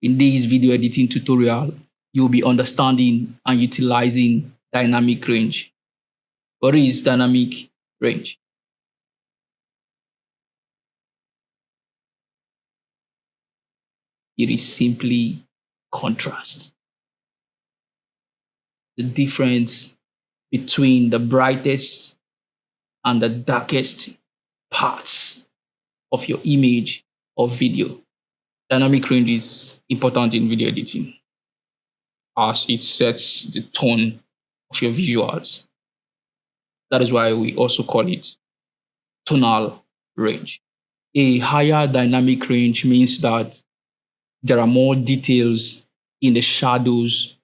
In this video editing tutorial, you'll be understanding and utilizing dynamic range. What is dynamic range? It is simply contrast. The difference between the brightest and the darkest parts of your image or video. Dynamic range is important in video editing as it sets the tone of your visuals. That is why we also call it tonal range. A higher dynamic range means that there are more details in the shadows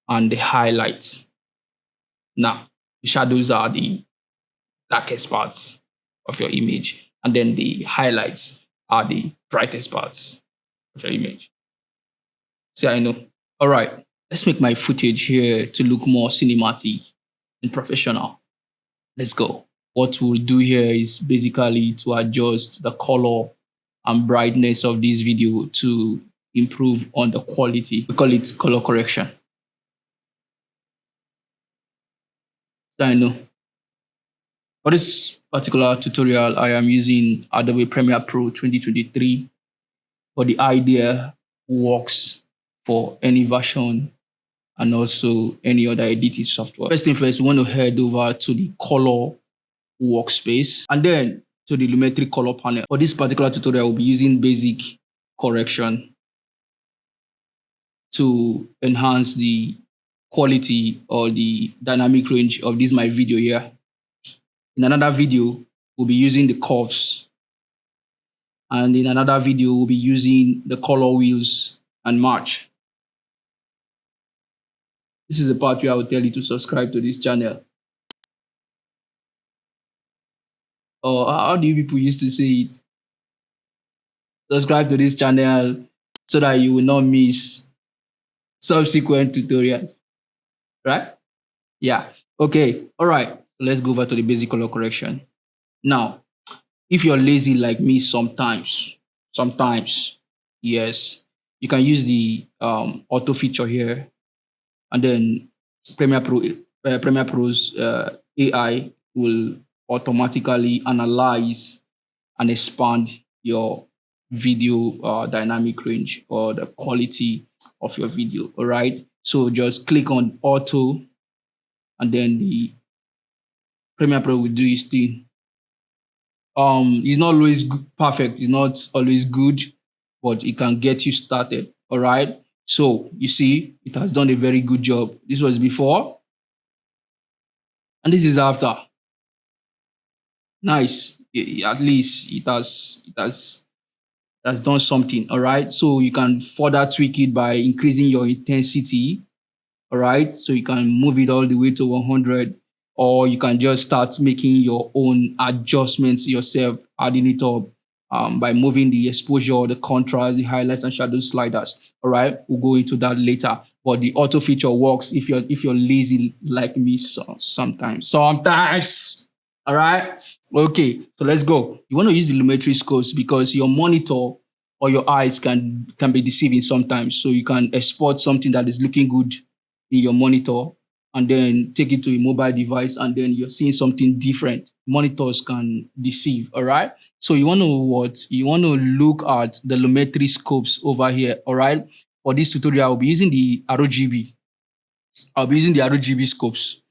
and the highlights. Now, the shadows are the darkest parts of your image, and then the highlights are the brightest parts of your image. See, I know. All right, let's make my footage here to look more cinematic and professional. Let's go. What we'll do here is basically to adjust the color and brightness of this video to improve on the quality. We call it color correction. I know. For this particular tutorial, I am using Adobe Premiere Pro 2023, but the idea works for any version and also any other editing software. First thing first, we want to head over to the color workspace and then to the Lumetri color panel. For this particular tutorial, we'll be using basic correction to enhance the quality or the dynamic range of this my video here. In another video, we'll be using the curves. And in another video, we'll be using the color wheels and match. This is the part where I will tell you to subscribe to this channel. Or how do you people used to say it? Subscribe to this channel so that you will not miss subsequent tutorials. Right? Yeah. Okay. All right. Let's go over to the basic color correction. Now, if you're lazy like me sometimes, yes, you can use the auto feature here, and then Premiere Pro's AI will automatically analyze and expand your video dynamic range or the quality of your video. All right. So just click on auto, and then the Premiere Pro will do its thing. It's not always perfect. It's not always good, but it can get you started. All right. So you see, it has done a very good job. This was before, and this is after. Nice. At least it has done something. All right. So you can further tweak it by increasing your intensity. All right. So you can move it all the way to 100. Or you can just start making your own adjustments yourself, adding it up by moving the exposure, the contrast, the highlights and shadow sliders. All right, we'll go into that later. But the auto feature works if you're lazy like me sometimes. All right. Okay, so let's go. You want to use the Lumetri scopes because your monitor or your eyes can be deceiving sometimes. So you can export something that is looking good in your monitor and then take it to a mobile device, and then you're seeing something different. Monitors can deceive, all right? So you want to look at the Lumetri scopes over here, all right? For this tutorial, I'll be using the RGB. I'll be using the RGB scopes,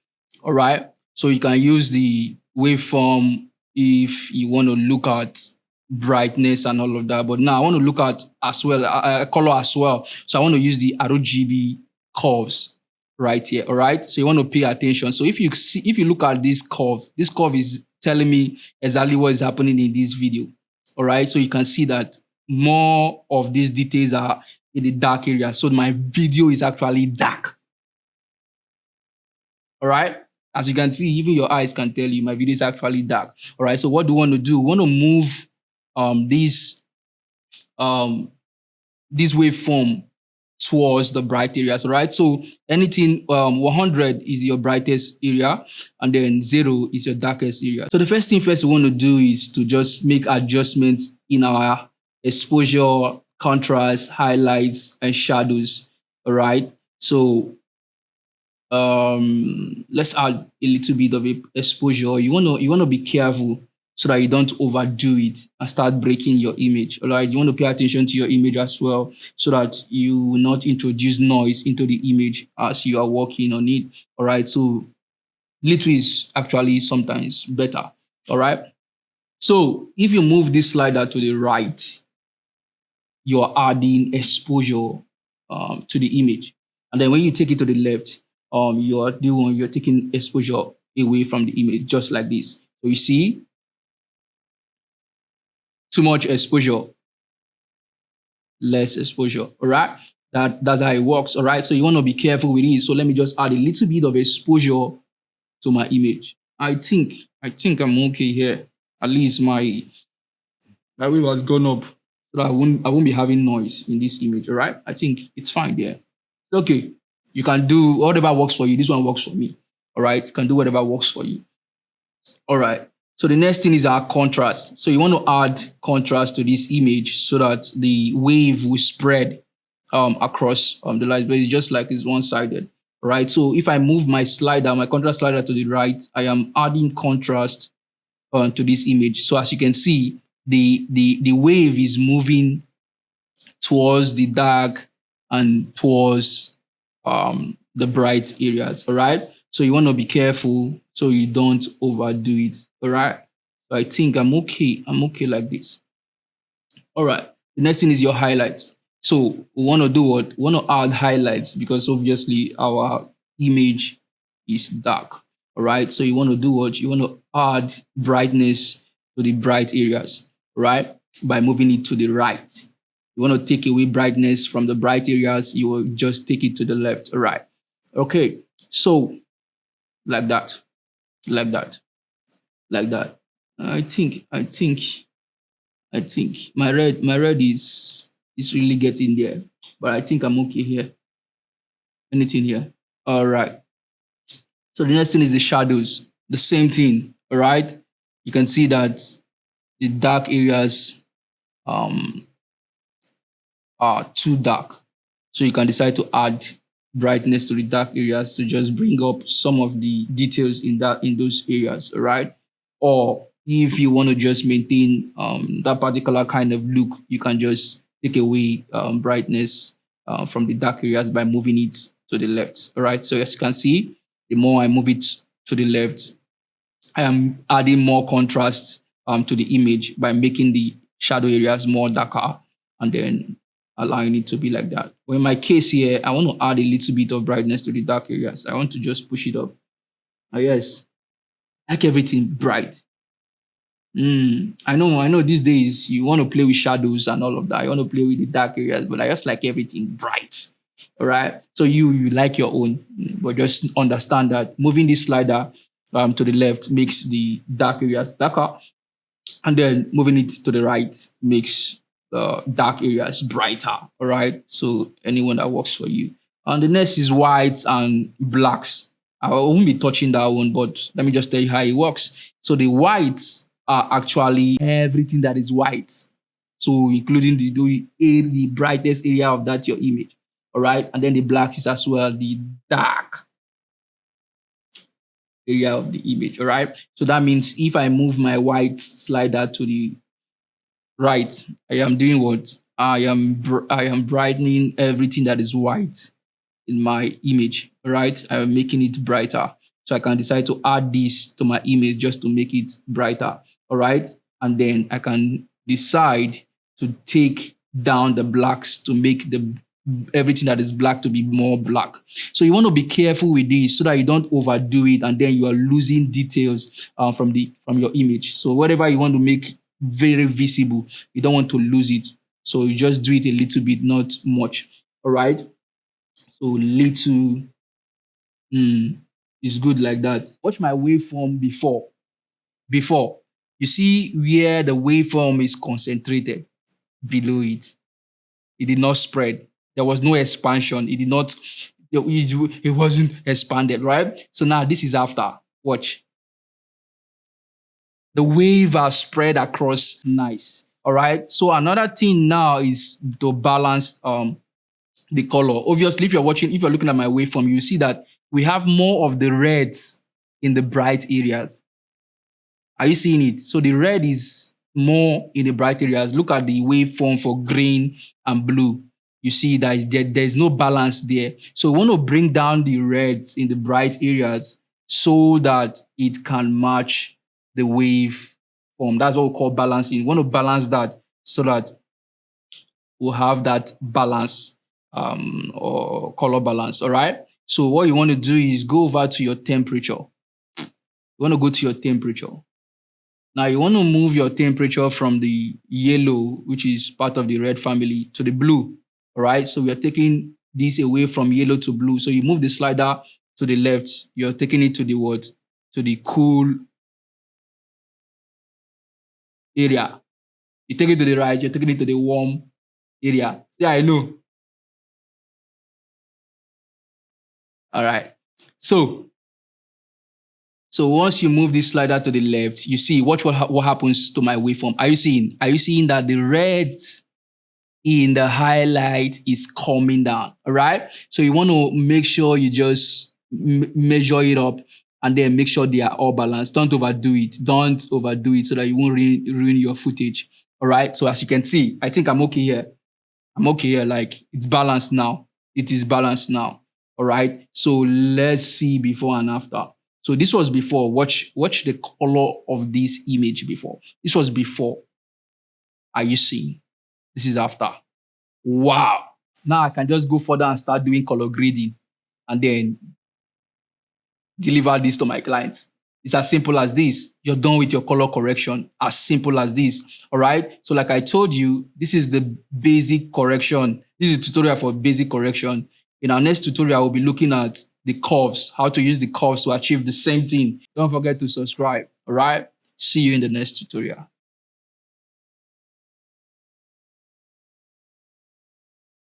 all right? So you can use the waveform if you want to look at brightness and all of that. But now I want to look at as well, color as well. So I want to use the RGB curves right here. All right. So you want to pay attention. So if you look at this curve is telling me exactly what is happening in this video. All right. So you can see that more of these details are in the dark area. So my video is actually dark. All right. As you can see, even your eyes can tell you my video is actually dark. All right. So what do we want to do? We want to move this waveform towards the bright areas, all right? So anything 100 is your brightest area, and then 0 is your darkest area. So the first thing we want to do is to just make adjustments in our exposure, contrast, highlights, and shadows. All right. So let's add a little bit of exposure. You want to be careful so that you don't overdo it and start breaking your image. All right. You want to pay attention to your image as well so that you will not introduce noise into the image as you are working on it. All right. So little is actually sometimes better. All right. So if you move this slider to the right, you're adding exposure to the image. And then when you take it to the left, you're taking exposure away from the image, just like this. So you see, too much exposure, less exposure. All right. That's how it works. All right. So you want to be careful with it. So let me just add a little bit of exposure to my image. I think I'm okay here. At least my wave has gone up. So that I won't be having noise in this image. All right. I think it's fine there. Okay. You can do whatever works for you. This one works for me. All right. You can do whatever works for you. All right. So the next thing is our contrast. So you want to add contrast to this image so that the wave will spread across the light, but it's just like it's one-sided. Right. So if I move my slider, my contrast slider to the right, I am adding contrast to this image. So as you can see, the wave is moving towards the dark and towards the bright areas. All right. So you want to be careful so you don't overdo it. All right. So I think I'm okay. I'm okay like this. All right. The next thing is your highlights. So we want to do what? We want to add highlights because obviously our image is dark. All right. So you want to do what? You want to add brightness to the bright areas, right? By moving it to the right. You want to take away brightness from the bright areas, you will just take it to the left. All right. Okay. So like that, like that, like that. I think my red is really getting there, but I think I'm okay here. Anything here? All right. So the next thing is the shadows. The same thing. All right. You can see that the dark areas um, are too dark. So you can decide to add brightness to the dark areas to just bring up some of the details in those areas, all right? Or if you want to just maintain that particular kind of look, you can just take away brightness from the dark areas by moving it to the left, all right? So as you can see, the more I move it to the left, I am adding more contrast to the image by making the shadow areas more darker and then allowing it to be like that. But in my case here, I want to add a little bit of brightness to the dark areas. I want to just push it up. Yes, like everything bright. I know these days you want to play with shadows and all of that. You want to play with the dark areas, but I just like everything bright. All right. So you like your own, but just understand that moving this slider to the left makes the dark areas darker, and then moving it to the right makes the dark areas brighter. All right. So anyone that works for you. And the next is whites and blacks. I won't be touching that one, but let me just tell you how it works. So the whites are actually everything that is white. So including the brightest area of that your image. All right. And then the blacks is as well the dark area of the image. All right. So that means if I move my white slider to the right, I am doing what? I am brightening everything that is white in my image. All right. I am making it brighter. So I can decide to add this to my image just to make it brighter. All right. And then I can decide to take down the blacks to make the everything that is black to be more black. So you want to be careful with this so that you don't overdo it and then you are losing details from your image. So whatever you want to make very visible, you don't want to lose it. So you just do it a little bit, not much. All right. So little is good like that. Watch my waveform before. Before you see where the waveform is concentrated below it. It did not spread. There was no expansion. It wasn't expanded, right? So now this is after. Watch. The wave has spread across nice. All right. So another thing now is to balance the color. Obviously, if you're looking at my waveform, you see that we have more of the reds in the bright areas. Are you seeing it? So the red is more in the bright areas. Look at the waveform for green and blue. You see that there's no balance there. So we want to bring down the reds in the bright areas so that it can match the waveform. That's what we call balancing. We want to balance that so that we'll have that balance or color balance. All right. So what you want to do is go over to your temperature. You want to go to your temperature. Now you want to move your temperature from the yellow, which is part of the red family, to the blue. All right. So we are taking this away from yellow to blue. So you move the slider to the left. You're taking it to the what? To the cool area. You take it to the right. You're taking it to the warm area. See, I know. All right. So once you move this slider to the left, you see watch what happens to my waveform. Are you seeing? Are you seeing that the red in the highlight is coming down? All right. So you want to make sure you just measure it up and then make sure they are all balanced. Don't overdo it. Don't overdo it so that you won't ruin your footage. All right. So as you can see, I think I'm okay here. I'm okay here. Like it's balanced now. It is balanced now. All right. So let's see before and after. So this was before. Watch the color of this image before. This was before. Are you seeing? This is after. Wow. Now I can just go further and start doing color grading and then deliver this to my clients. It's as simple as this. You're done with your color correction. As simple as this. All right. So like I told you, this is the basic correction. This is a tutorial for basic correction. In our next tutorial, we'll be looking at the curves, how to use the curves to achieve the same thing. Don't forget to subscribe. All right. See you in the next tutorial.